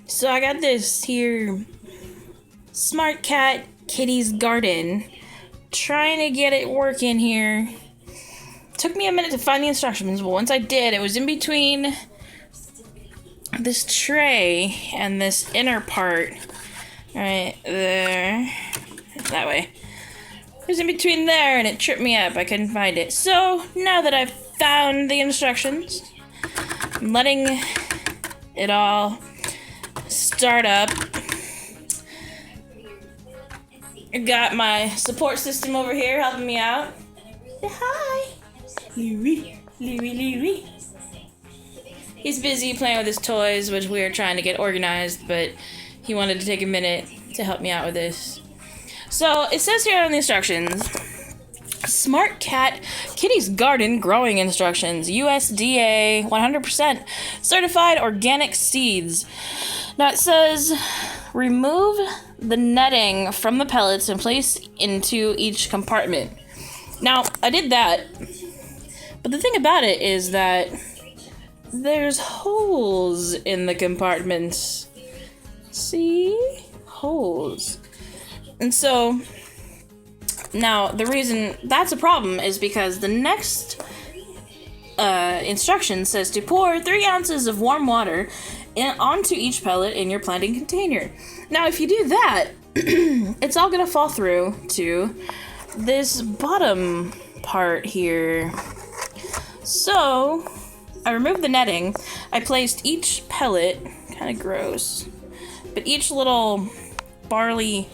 So I got this here Smart Cat Kitty's Garden. Trying to get it working here. Took me a minute to find the instructions, but once I did, it was in between this tray and this inner part. Right there. That way. It was in between there and it tripped me up. I couldn't find it. So now that I've found the instructions, I'm letting it all start up. I got my support system over here helping me out. Say hi. Louie. He's busy playing with his toys, which we are trying to get organized, but he wanted to take a minute to help me out with this. So it says here on the instructions, Smart Cat Kitty's Garden growing instructions, USDA 100% certified organic seeds. Now it says, remove the netting from the pellets and place into each compartment. Now, I did that, but the thing about it is that there's holes in the compartments. See? Holes. And so, now the reason that's a problem is because the next instruction says to pour 3 ounces of warm water onto each pellet in your planting container. Now, if you do that, it's all gonna fall through to this bottom part here. So, I removed the netting. I placed each pellet, kind of gross, but each little barley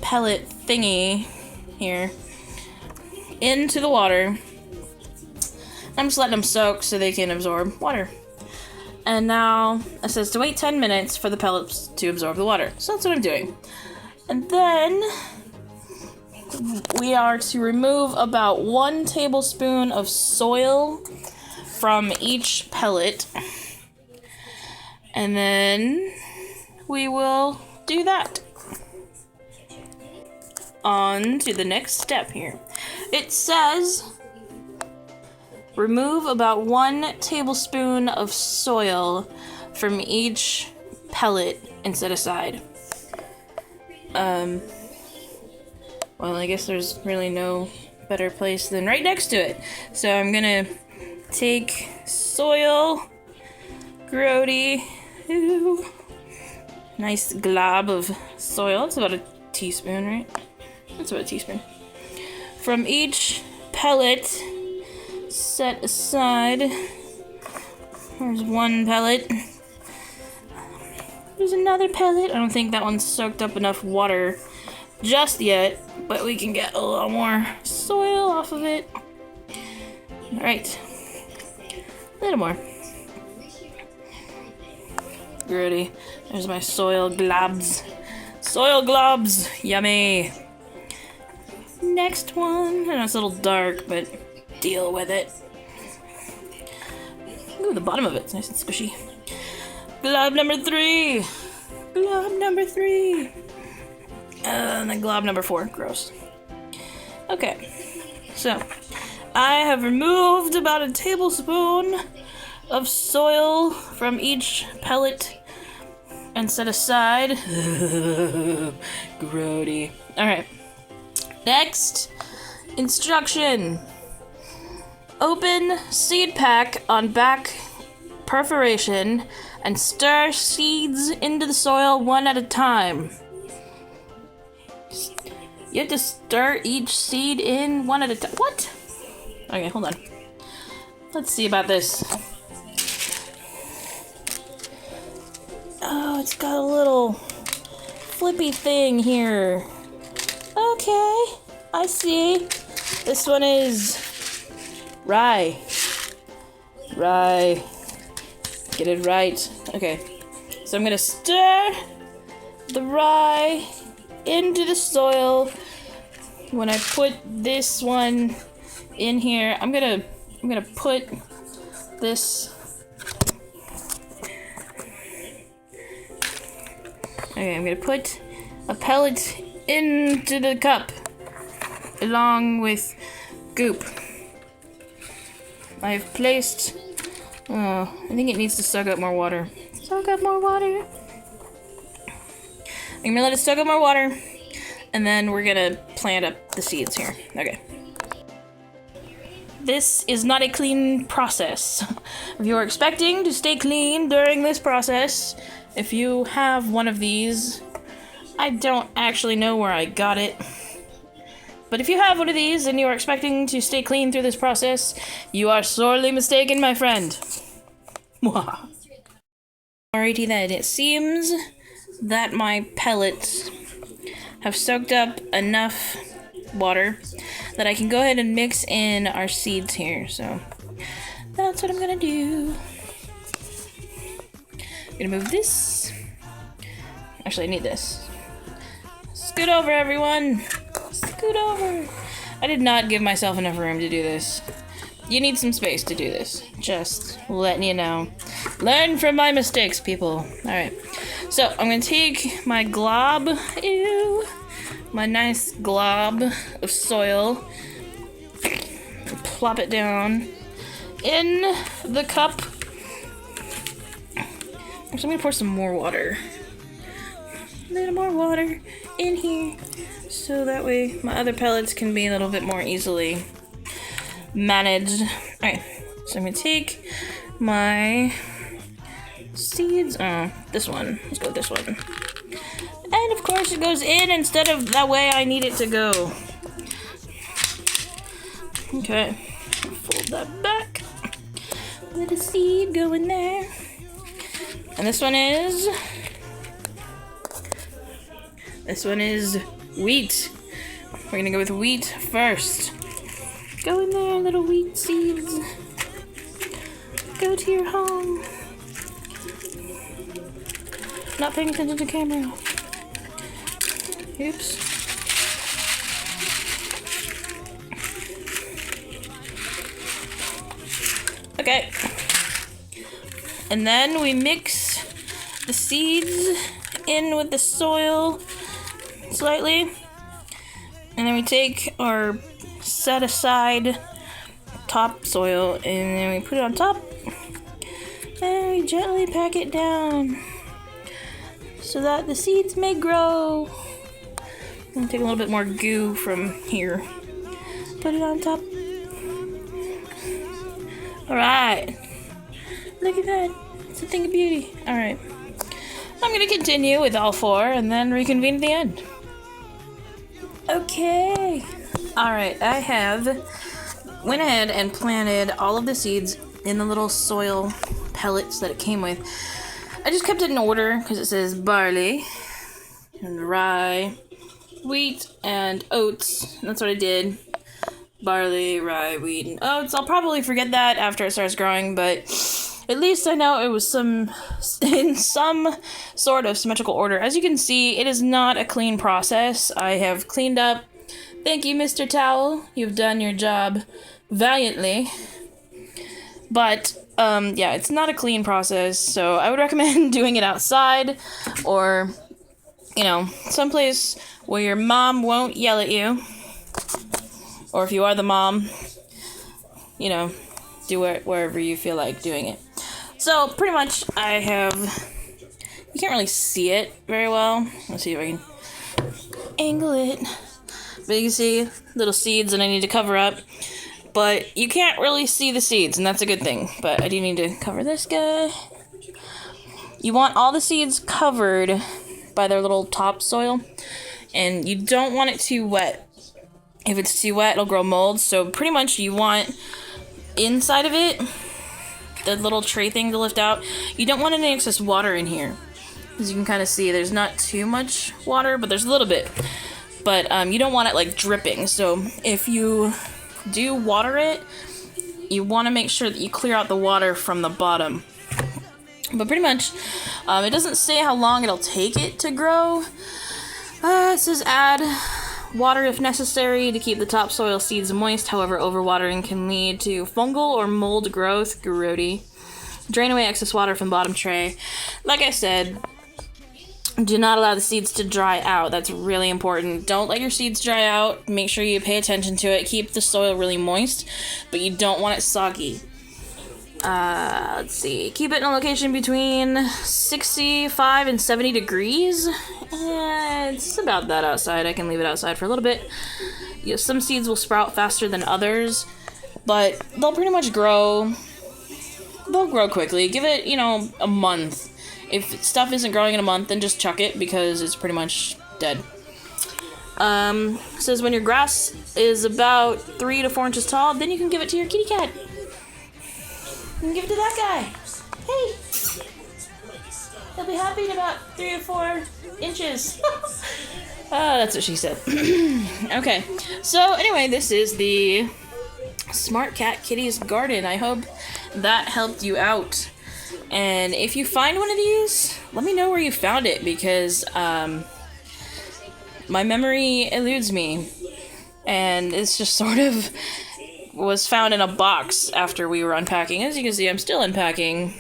pellet thingy here into the water. I'm just letting them soak so they can absorb water. And now it says to wait 10 minutes for the pellets to absorb the water. So that's what I'm doing. And then we are to remove about 1 tablespoon of soil from each pellet. And then we will do that. On to the next step here. It says remove about 1 tablespoon of soil from each pellet and set aside. Well, I guess there's really no better place than right next to it. So I'm gonna take soil, grody, nice glob of soil. It's about a teaspoon, right? That's about a teaspoon. From each pellet, set aside. There's 1 pellet. There's another pellet. I don't think that one's soaked up enough water just yet, but we can get a little more soil off of it. Alright. A little more. Grody. There's my soil globs. Soil globs! Yummy! Next one. I know it's a little dark, but deal with it. Ooh, the bottom of it's nice and squishy. Glob number 3! Glob number 3! And then glob number 4. Gross. Okay. So, I have removed about a tablespoon of soil from each pellet and set aside. Grody. Alright. Next instruction. Open seed pack on back perforation and stir seeds into the soil 1 at a time. You have to stir each seed in 1 at a time. What? Okay, hold on. Let's see about this. Oh, it's got a little flippy thing here. Okay, I see. This one is rye. Rye. Get it right. Okay, so I'm gonna stir the rye into the soil. When I put this one in here, I'm gonna put this. Okay, I'm gonna put a pellet into the cup along with goop. I've placed. Oh, I think it needs to soak up more water. Soak up more water. I'm gonna let it soak up more water, and then we're gonna plant up the seeds here. Okay. This is not a clean process. If you are expecting to stay clean during this process, if you have one of these, I don't actually know where I got it. But if you have one of these and you are expecting to stay clean through this process, you are sorely mistaken, my friend. Alrighty then, it seems that my pellets have soaked up enough water that I can go ahead and mix in our seeds here. So that's what I'm gonna do. I'm gonna move this. Actually, I need this. Scoot over, everyone. Scoot over. I did not give myself enough room to do this. You need some space to do this. Just letting you know. Learn from my mistakes, people. Alright. So, I'm gonna take my glob. Ew. My nice glob of soil. And plop it down in the cup. Actually, I'm gonna pour some more water. A little more water in here. So that way my other pellets can be a little bit more easily managed. Alright, so I'm gonna take my seeds. This one. Let's go with this one. And of course it goes in instead of that way I need it to go. Okay, fold that back. Let a seed go in there. And this one is wheat. We're gonna go with wheat first. Go in there, little wheat seeds. Go to your home. Not paying attention to camera. Oops. Okay. And then we mix the seeds in with the soil slightly. And then we take our set aside topsoil and then we put it on top. And we gently pack it down so that the seeds may grow. I'm gonna take a little bit more goo from here. Put it on top. Alright. Look at that. It's a thing of beauty. Alright. I'm gonna continue with all four and then reconvene at the end. Okay. Alright, I went ahead and planted all of the seeds in the little soil pellets that it came with. I just kept it in order because it says barley and rye, wheat, and oats. That's what I did. Barley, rye, wheat, and oats. I'll probably forget that after it starts growing, but at least I know it was in some sort of symmetrical order. As you can see, it is not a clean process. I have cleaned up. Thank you, Mr. Towel. You've done your job valiantly. But, yeah, it's not a clean process, so I would recommend doing it outside or, you know, someplace where your mom won't yell at you. Or if you are the mom, you know, do it wherever you feel like doing it. So, pretty much, you can't really see it very well. Let's see if I can angle it. But you can see little seeds that I need to cover up. But you can't really see the seeds, and that's a good thing. But I do need to cover this guy. You want all the seeds covered by their little topsoil. And you don't want it too wet. If it's too wet, it'll grow mold. So pretty much you want inside of it, the little tray thing to lift out. You don't want any excess water in here. As you can kind of see, there's not too much water, but there's a little bit. But you don't want it like dripping. So if you do water it, you want to make sure that you clear out the water from the bottom. But pretty much, it doesn't say how long it'll take it to grow. It says add water if necessary to keep the topsoil seeds moist. However, overwatering can lead to fungal or mold growth. Grody. Drain away excess water from the bottom tray. Like I said, do not allow the seeds to dry out. That's really important. Don't let your seeds dry out. Make sure you pay attention to it. Keep the soil really moist, but you don't want it soggy. Let's see. Keep it in a location between 65 and 70 degrees. It's about that outside. I can leave it outside for a little bit. You know, some seeds will sprout faster than others, but they'll pretty much grow. They'll grow quickly. Give it, you know, a month. If stuff isn't growing in a month, then just chuck it because it's pretty much dead. Says when your grass is about 3 to 4 inches tall, then you can give it to your kitty cat. You can give it to that guy. Hey! He'll be happy in about 3 to 4 inches. That's what she said. Okay, so anyway, this is the Smart Cat Kitty's Garden. I hope that helped you out. And if you find one of these, let me know where you found it, because my memory eludes me. And it's just sort of was found in a box after we were unpacking. As you can see, I'm still unpacking.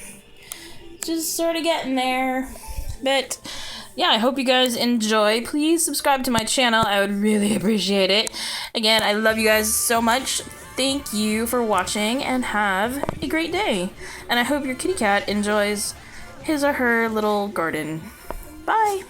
Just sort of getting there. But yeah, I hope you guys enjoy. Please subscribe to my channel. I would really appreciate it. Again, I love you guys so much. Thank you for watching and have a great day. And I hope your kitty cat enjoys his or her little garden. Bye!